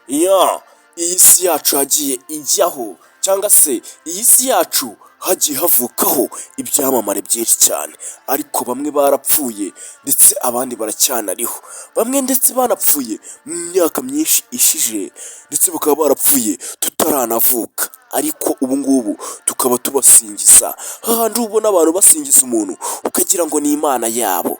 iyi si yacu hagiye ijyaho cyangwa se iyi si yacu hagiye havukaho ibyamamare byinshi cyane, ariko bamwe barapfuye ndetse abandi baracyanariho, bamwe ndetse banapfuye mu myaka myinshi ishije ndetse bakaba barapfuye tutaranavuka, ariko ubu ngubu tukaba tubasingiza. Hahandi ubona abantu basingiza umuntu ukagira ngo ni imana yabo.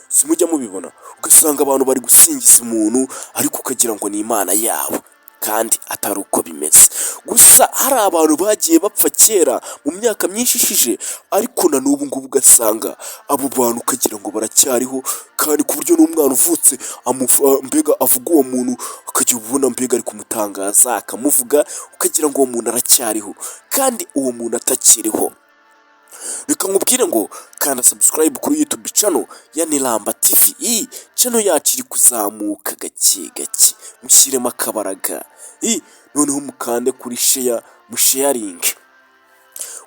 Si mujya mubibona, ugasanga abantu bari gusingiza umuntu ariko ukagira ngo ni imana yabo, kandi atari uko bimeze. Gusa hari abantu bagiye bapfa kera mu myaka myinshi ishije, ariko na n'ubu ngubu ugasanga abo bantu ukagira ngo baracyariho, kandi ku buryo n'umwana uvutse mbega avuga uwo muntu ukajya ubona mbega ari kumutangaza, akamuvuga ukagira ngo uwo muntu aracyariho kandi uwo muntu atakiriho. Reka nkubwire ngo kanda subscribe kuri YouTube channel ya Niramba TV. Iyi channel yacu iri kuzamuka gake gake, mushyiremo akabaraga, noneho mukande kuri share, musharing.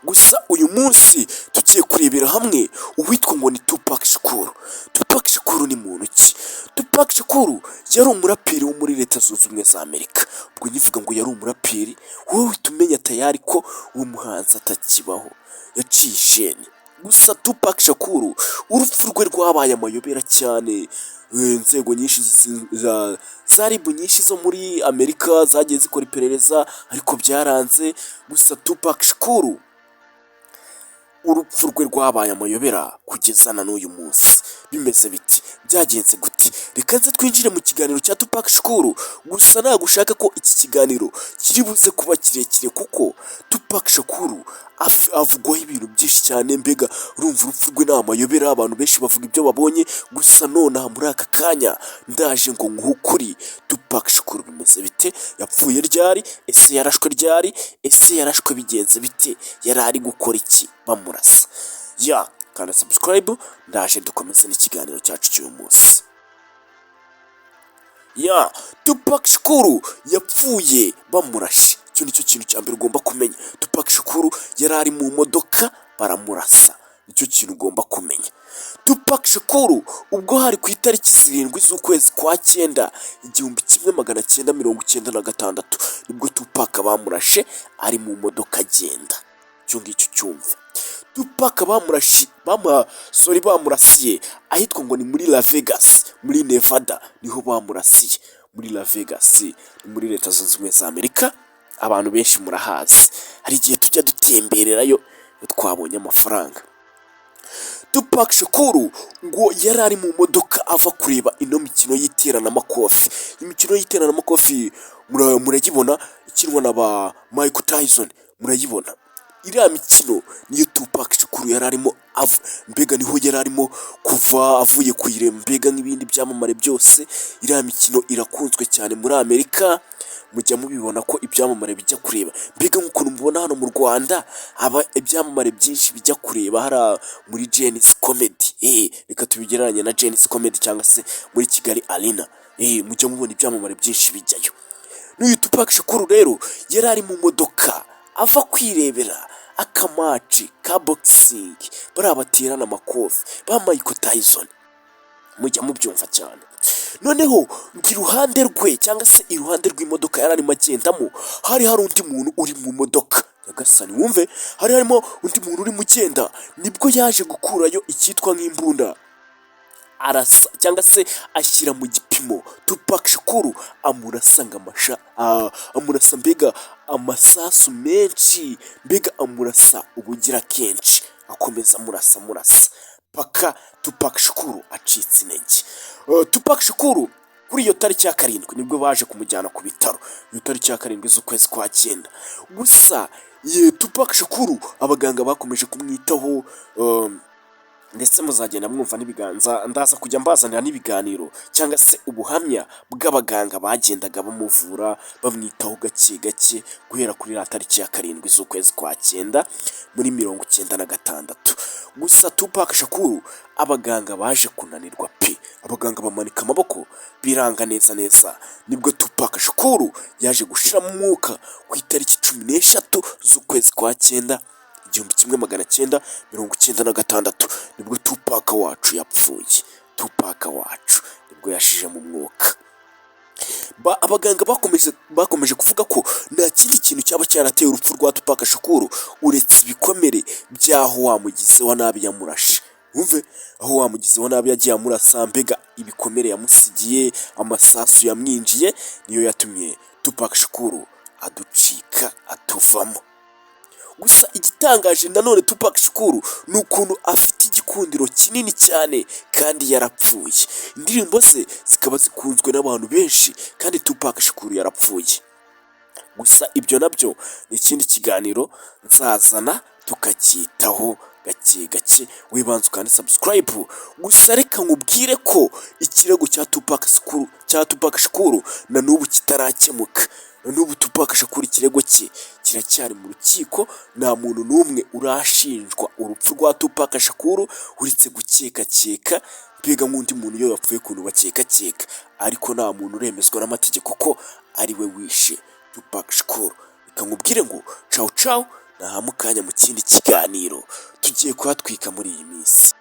Gusa uyu munsi tugiye kurebera hamwe uwitwa ngo ni Tupac Shakur. Tupac Shakur ni muntu ki? Tupac Shakur yari umuraperi wo muri Leta Zunze Ubumwe za Amerika. Ubwo nyivuga ngo yari umuraperi, wowe tumenya tayari ko uwo muhanzi atakibaho, yaciye isheni. Gusa Tupac Shakur urupfu rwe rwabaye amayobera cyane. Inzego nyinshi za RIB nyinshi zo muri Amerika zagiye zikora iperereza ariko byaranze. Gusa Tupac Shakur urupfu rwe rwabaye amayobera kugeza na n'uyu munsi. Bimeze biti, byagenze gute? Reka nze twinjire mu kiganiro cya Tupac Shakur. Gusa ntabwo ushaka ko iki kiganiro kiri buze kuba kirekire, kuko Tupac Shakur avugwaho ibintu byinshi cyane. Mbega urumva urupfu rwe ni amayobera, abantu benshi bavuga ibyo babonye. Gusa nonaha muri aka kanya ndaje ngo nk'ukuri Tupac Shakur bimeze bite? Yapfuye ryari? Ese yarashwe ryari? Ese yarashwe bigenze bite? Yari ari gukora iki bamurasa? Kanda subscribe, ndaje dukomeze n'ikiganiro cyacu cy'uyu munsi. Tupac Shakur yapfuye bamurashe. Icyo nicyo kintu cya mbere ugomba kumenya. Tupac Shakur yari ari mu modoka baramurasa, nicyo kintu ugomba kumenya. Tupac Shakur ubwo hari ku itariki 7 z'ukwezi kwa 9 1996 nibwo Tupac bamurashe ari mu modoka agenda. Cyo ngicyo cyumva. Tupac bamurasiye ahitwa ngo ni muri Las Vegas muri Nevada, niho bamurasiye muri Las Vegas, ni muri Leta Zunze Ubumwe za Amerika. Abantu benshi murahazi, hari igihe tujya dutembererayo twabonye amafaranga. Tupac Shakur ngo yari ari mu modoka ava kureba ino mikino y'iteramakofi. Imikino y'iteramakofi murayibona ikinwa na ba Michael Tyson, murayibona. Iriya mikino niyo Tupac Shakur yari arimo mbega niho yari arimo kuva avuye kuyirema, mbega n'ibindi byamamare byose. Iriya mikino irakunzwe cyane muri Amerika, mujya mubibona ko ibyamamare bijya kureba. Mbega nk'ukuntu mubona hano mu Rwanda aba ibyamamare byinshi bijya kureba hara muri Genesis Comedy. Reka tubigereranye na Genesis Comedy cyangwa se muri Kigali Arena. Mujya mubona ibyamamare byinshi bijyayo. N'uyu Tupac Shakur rero yari ari mu modoka ava kwirebera akamaci ka boxing bari baterana amakofi ba Michael Tyson. Mujya mubyumva cyane. Noneho iruhande rwe cyangwa se iruhande rw'imodoka yari arimo agendamo hari undi muntu uri mu modoka. Nyagasani wumve, harimo undi muntu uri mu genda. Nibwo yaje gukurayo icyitwa nk'imbunda, arasa cyangwa se ashyira mu gipimo. Tupac Shakur amurasa mbega amasasu menshi, mbega amurasa ubugira kenshi, akomeza amurasa paka Tupac Shakur acitse intege. Tupac Shakur kuri iyo tariki ya 7 nibwo baje kumujyana ku bitaro, iyo tariki ya 7 z'ukwezi kwa 9. Gusa Tupac Shakur abaganga bakomeje kumwitaho, ndetse muzagenda mwumva n'ibiganza, ndaza kujya mbazanira n'ibiganiro cyangwa se ubuhamya bw'abaganga bagendaga bamuvura bamwitaho gake gake guhera kuri la tariki ya 7 z'ukwezi kwa 9 muri 1996. Gusa Tupac Shakur abaganga baje kunanirwa pe, abaganga bamanika amaboko biranga neza. Nibwo Tupac Shakur yaje gushiramo umwuka ku itariki 13 z'ukwezi kwa 9 1996. Nibwo Tupac wacu yapfuye. Tupac wacu nibwo yashije mu mwuka. Abaganga bakomeje kuvuga ko nta kindi kintu cyaba cyarateye urupfu rwa Tupac Shakur uretse ibikomere by'aho wamugize wa nabi yamurashe. Wumve, aho wamugize wa nabi yagiye amurasa, mbega ibikomere yamusigiye, amasasu yamwinjiye niyo yatumye Tupac Shakur aducika atuvamo. Gusa igitangaje nanone Tupac Shakur ni ukuntu afite igikundiro kinini cyane kandi yarapfuye. Indirimbo ze zikaba zikunzwe n'abantu benshi kandi Tupac Shakur yarapfuye. Gusa ibyo nabyo ni ikindi kiganiro nzazana tukacyitaho gake gake, wibanze ukande subscribe. Gusa reka nkubwire ko ikirego cya Tupac Shakur na n'ubu kitarakemuka. N'ubu Tupac Shakur ikirego cye kiracyari mu rukiko, nta muntu n'umwe urashinjwa urupfu rwa Tupac Shakur uretse gukekakeka, mbega nk'undi muntu iyo yapfuye ukuntu bakekakeka, ariko nta muntu uremezwa n'amategeko ko ari we wishe Tupac Shakur. Reka nkubwire ngo ciao ciao, naha mukanya mu kindi kiganiro tugiye kuhatwika muri iyi minsi.